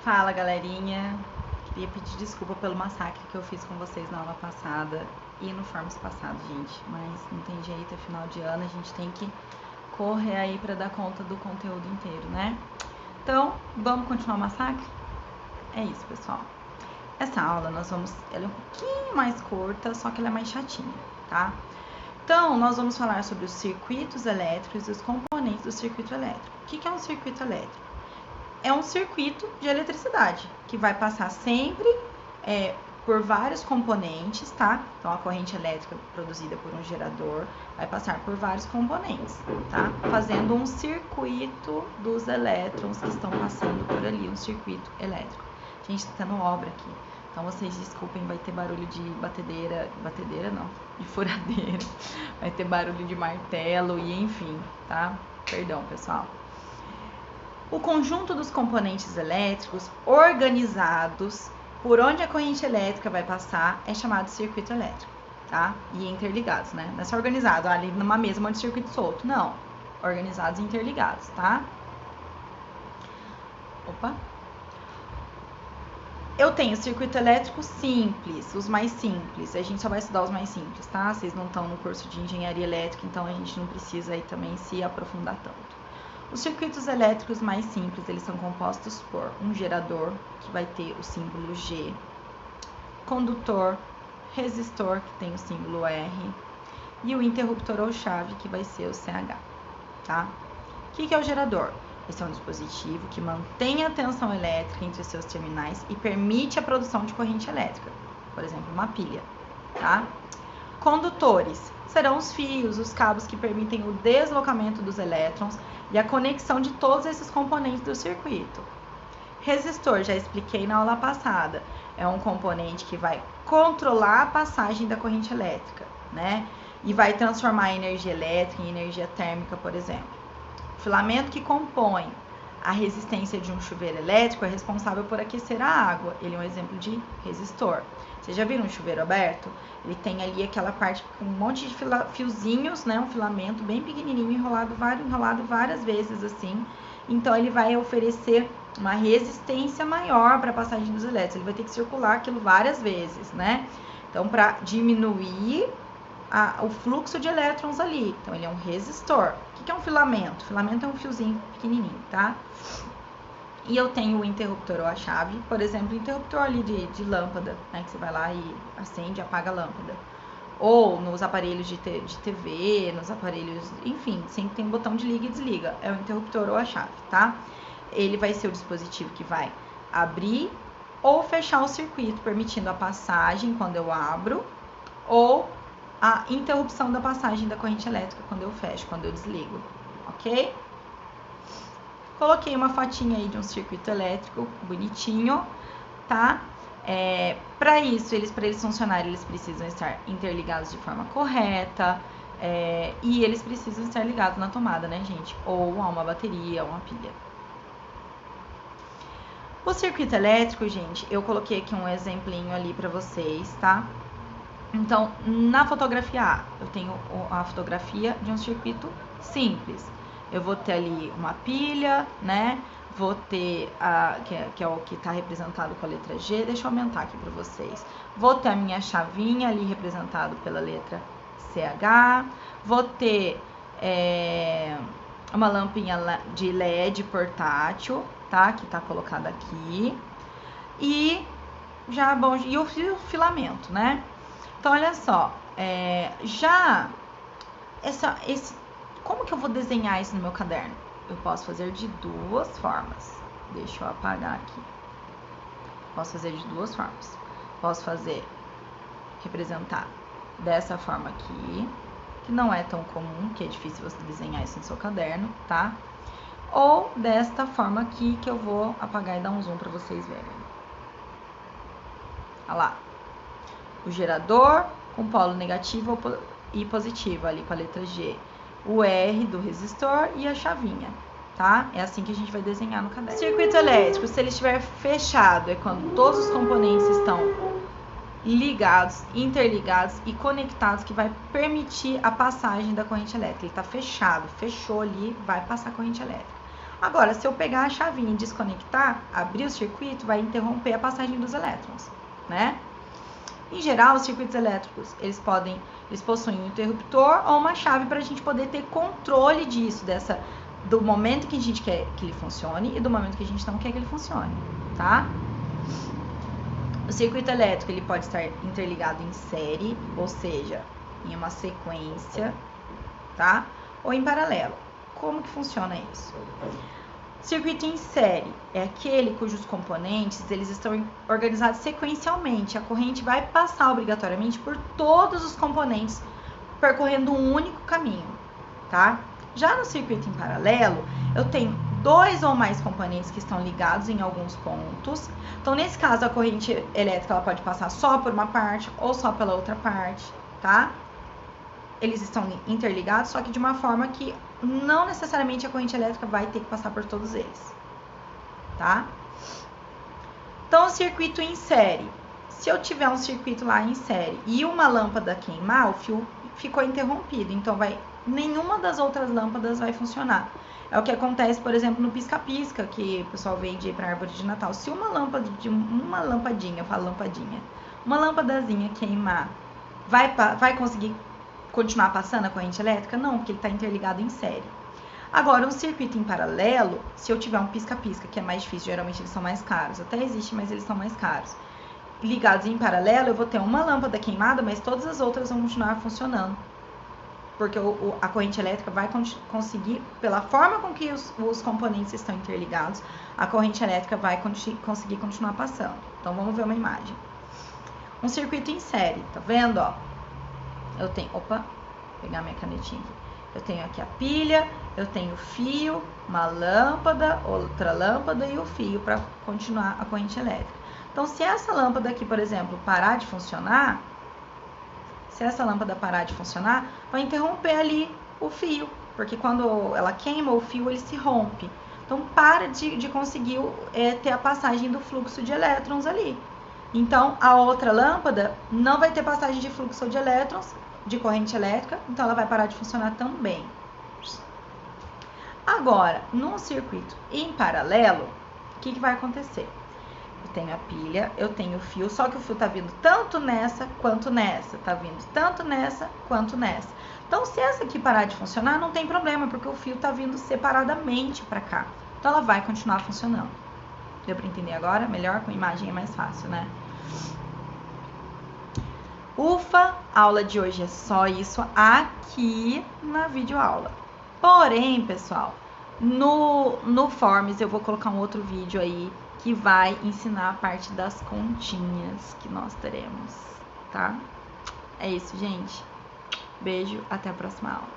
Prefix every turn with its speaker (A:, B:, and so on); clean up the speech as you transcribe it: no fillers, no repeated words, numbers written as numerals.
A: Fala, galerinha. Queria pedir desculpa pelo massacre que eu fiz com vocês na aula passada e no Forms passado, gente. Mas não tem jeito, é final de ano, a gente tem que correr aí pra dar conta do conteúdo inteiro, né? Então, vamos continuar o massacre? É isso, pessoal. Essa aula ela é um pouquinho mais curta, só que ela é mais chatinha, tá? Então, nós vamos falar sobre os circuitos elétricos e os componentes do circuito elétrico. O que é um circuito elétrico? É um circuito de eletricidade que vai passar sempre por vários componentes, tá? Então, a corrente elétrica produzida por um gerador vai passar por vários componentes, tá? Fazendo um circuito dos elétrons que estão passando por ali, um circuito elétrico. Gente, tá tendo obra aqui, então vocês desculpem, vai ter barulho de batedeira não, de furadeira, vai ter barulho de martelo e enfim, tá? Perdão, pessoal. O conjunto dos componentes elétricos organizados por onde a corrente elétrica vai passar é chamado de circuito elétrico, tá? E interligados, né? Não é só organizado ali numa mesa, um monte de circuito solto, não. Organizados e interligados, tá? Opa! Eu tenho circuito elétrico simples, os mais simples. A gente só vai estudar os mais simples, tá? Vocês não estão no curso de engenharia elétrica, então a gente não precisa aí também se aprofundar tanto. Os circuitos elétricos mais simples, eles são compostos por um gerador, que vai ter o símbolo G, condutor, resistor, que tem o símbolo R, e o interruptor ou chave, que vai ser o CH, tá? O que é o gerador? Esse é um dispositivo que mantém a tensão elétrica entre seus terminais e permite a produção de corrente elétrica, por exemplo, uma pilha, tá? Condutores serão os fios, os cabos que permitem o deslocamento dos elétrons e a conexão de todos esses componentes do circuito. Resistor, já expliquei na aula passada, é um componente que vai controlar a passagem da corrente elétrica, né? E vai transformar a energia elétrica em energia térmica, por exemplo. O filamento que compõe a resistência de um chuveiro elétrico é responsável por aquecer a água. Ele é um exemplo de resistor. Vocês já viram um chuveiro aberto? Ele tem ali aquela parte com um monte de fiozinhos, né? Um filamento bem pequenininho, enrolado várias vezes assim. Então, ele vai oferecer uma resistência maior para a passagem dos elétrons. Ele vai ter que circular aquilo várias vezes, né? Então, para diminuir o fluxo de elétrons ali. Então, ele é um resistor. O que é um filamento? O filamento é um fiozinho pequenininho, tá? E eu tenho o interruptor ou a chave, por exemplo, o interruptor ali de lâmpada, né? Que você vai lá e acende e apaga a lâmpada. Ou nos aparelhos de TV, nos aparelhos, enfim, sempre tem um botão de liga e desliga. É o interruptor ou a chave, tá? Ele vai ser o dispositivo que vai abrir ou fechar o circuito, permitindo a passagem quando eu abro, ou a interrupção da passagem da corrente elétrica quando eu fecho, quando eu desligo, ok? Coloquei uma fotinha aí de um circuito elétrico bonitinho, tá? Para isso, para eles funcionarem, eles precisam estar interligados de forma correta, e eles precisam estar ligados na tomada, né, gente? Ou a uma bateria, ou uma pilha. O circuito elétrico, gente, eu coloquei aqui um exemplinho ali para vocês, tá? Então, na fotografia A, eu tenho a fotografia de um circuito simples. Eu vou ter ali uma pilha, né? Vou ter, que é o que está representado com a letra G. Deixa eu aumentar aqui para vocês. Vou ter a minha chavinha ali representado pela letra CH. Vou ter uma lampinha de LED portátil, tá? Que está colocada aqui. E o filamento, né? Então, olha só, como que eu vou desenhar isso no meu caderno? Eu posso fazer de duas formas. Deixa eu apagar aqui. Posso fazer de duas formas. Posso representar dessa forma aqui, que não é tão comum, que é difícil você desenhar isso no seu caderno, tá? Ou desta forma aqui, que eu vou apagar e dar um zoom para vocês verem. Olha lá. O gerador com polo negativo e positivo, ali com a letra G. O R do resistor e a chavinha, tá? É assim que a gente vai desenhar no caderno. Circuito elétrico, se ele estiver fechado, é quando todos os componentes estão ligados, interligados e conectados, que vai permitir a passagem da corrente elétrica. Ele está fechado, fechou ali, vai passar a corrente elétrica. Agora, se eu pegar a chavinha e desconectar, abrir o circuito, vai interromper a passagem dos elétrons, né? Em geral, os circuitos elétricos, eles possuem um interruptor ou uma chave para a gente poder ter controle disso, do momento que a gente quer que ele funcione e do momento que a gente não quer que ele funcione, tá? O circuito elétrico, ele pode estar interligado em série, ou seja, em uma sequência, tá? Ou em paralelo. Como que funciona isso? Circuito em série é aquele cujos componentes eles estão organizados sequencialmente. A corrente vai passar obrigatoriamente por todos os componentes, percorrendo um único caminho, tá? Já no circuito em paralelo, eu tenho 2 ou mais componentes que estão ligados em alguns pontos. Então, nesse caso, a corrente elétrica ela pode passar só por uma parte ou só pela outra parte, tá? Eles estão interligados, só que de uma forma que não necessariamente a corrente elétrica vai ter que passar por todos eles, tá? Então, o circuito em série. Se eu tiver um circuito lá em série e uma lâmpada queimar, o fio ficou interrompido, então nenhuma das outras lâmpadas vai funcionar. É o que acontece, por exemplo, no pisca-pisca, que o pessoal vende para árvore de Natal. Se uma lampadinha, eu falo lampadinha, uma lâmpadazinha queimar, vai conseguir continuar passando a corrente elétrica? Não, porque ele está interligado em série. Agora, um circuito em paralelo, se eu tiver um pisca-pisca, que é mais difícil, geralmente eles são mais caros, até existe, mas eles são mais caros. Ligados em paralelo, eu vou ter uma lâmpada queimada, mas todas as outras vão continuar funcionando. Porque a corrente elétrica vai conseguir, pela forma com que os componentes estão interligados, a corrente elétrica vai conseguir continuar passando. Então, vamos ver uma imagem. Um circuito em série, tá vendo, ó? Eu tenho, vou pegar minha canetinha aqui. Eu tenho aqui a pilha, eu tenho o fio, uma lâmpada, outra lâmpada e o fio para continuar a corrente elétrica. Então, se essa lâmpada aqui, por exemplo, parar de funcionar, vai interromper ali o fio, porque quando ela queima o fio, ele se rompe. Então, para de conseguir ter a passagem do fluxo de elétrons ali. Então, a outra lâmpada não vai ter passagem de fluxo de elétrons, de corrente elétrica, então ela vai parar de funcionar também. Agora, num circuito em paralelo, o que vai acontecer? Eu tenho a pilha, eu tenho o fio, só que o fio tá vindo tanto nessa quanto nessa, tá vindo tanto nessa quanto nessa. Então, se essa aqui parar de funcionar, não tem problema, porque o fio tá vindo separadamente para cá. Então, ela vai continuar funcionando. Deu para entender agora? Melhor, com imagem é mais fácil, né? Ufa, a aula de hoje é só isso aqui na videoaula. Porém, pessoal, no Forms eu vou colocar um outro vídeo aí que vai ensinar a parte das continhas que nós teremos, tá? É isso, gente. Beijo, até a próxima aula.